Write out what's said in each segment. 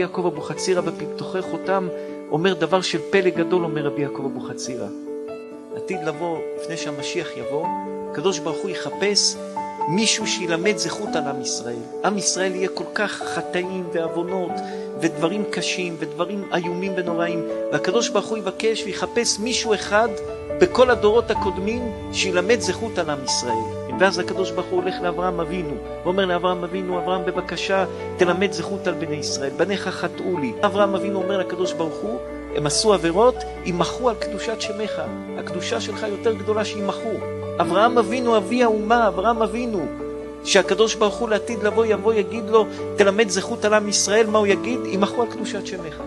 יעקב אבוחצירא בפתוחי חותם, אומר דבר של פלא גדול, אומר רבי יעקב אבוחצירא. עתיד לבוא, לפני שהמשיח יבוא, הקדוש ברוך הוא יחפש מישהו שילמד זכות על עם ישראל. עם ישראל יהיה כל כך חטאים ועוונות ודברים קשים ודברים איומים ונוראים, והקדוש ברוך הוא יבקש ויחפש מישהו אחד בכל הדורות הקודמים שילמד זכות על עם ישראל. ואז הקדוש ברוך הוא הולך לאברהם אבינו ואומר לאברהם אבינו, אברהם בבקשה תלמד זכות על בני ישראל, בניך חטאו לי. אברהם אבינו אומר לקדוש ברוך הוא, הם עשו עבירות, ימחו על קדושת שמך, הקדושה שלך יותר גדולה שימחו. אברהם אבינו אבי האומה, אברהם אבינו, שהקדוש ברוך הוא לעתיד לבוא יבוא יגיד לו תלמד זכות על עם ישראל, מה הוא יגיד? ימחו על קדושת שמך.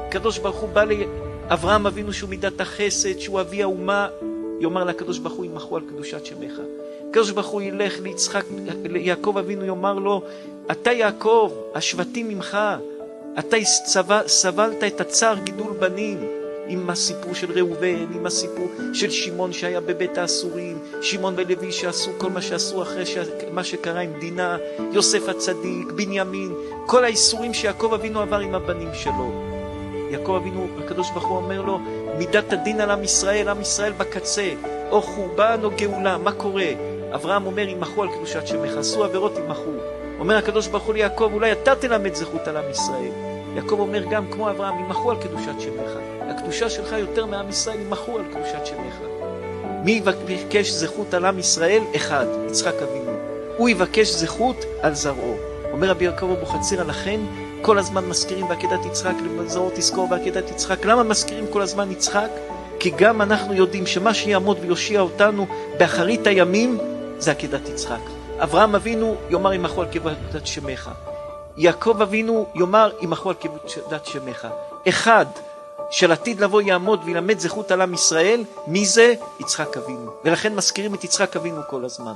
הקדוש ברוך הוא בא לאברהם אבינו שהוא מידת החסד, שהוא אבי האומה, יאמר לקדוש ברוך הוא ימחו על קדושת שמך. הקדוש ברוך הוא ילך ליצחק, ליעקב אבינו יאמר לו, אתה יעקב, השבטים ממך, אתה סבלת את הצער גידול בנים, עם הסיפור של ראובן, עם הסיפור של שמעון שהיה בבית האסורים, שמעון ולוי שעשו כל מה שעשו אחרי מה שקרה עם דינה, יוסף הצדיק, בנימין, כל האיסורים שיעקב אבינו עבר עם הבנים שלו. יעקב אבינו, הקדוש ברוך הוא אומר לו, מידת הדין על עם ישראל, עם ישראל בקצה, או חורבן או גאולה, מה קורה? אברהם אומר, ימחו על קדושת שמך, עשו עבירות ימחו. אומר הקדוש ברוך הוא ליעקב, אולי אתה תלמד זכות על עם ישראל. יעקב אומר גם כמו אברהם, ימחו על קדושת שמך. הקדושה שלך יותר מעם ישראל, ימחו על קדושת שמך. מי יבקש זכות על עם ישראל? אחד, יצחק אבינו. הוא יבקש זכות על זרעו. אומר רבי יעקב אבוחצירא, לכן כל הזמן מזכירים בעקדת יצחק, זרעו תזכור בעקדת יצחק. למה מזכירים כל הזמן יצחק? כי גם אנחנו יודעים שמה שיעמוד ויושיע אותנו באחרית הימים זה עקדת יצחק. אברהם אבינו יאמר ימחו על קדושת שמך. יעקב אבינו יאמר ימחו על קדושת שמך. אחד של עתיד לבוא יעמוד וילמד זכות על עם ישראל, מי זה? יצחק אבינו. ולכן מזכירים את יצחק אבינו כל הזמן.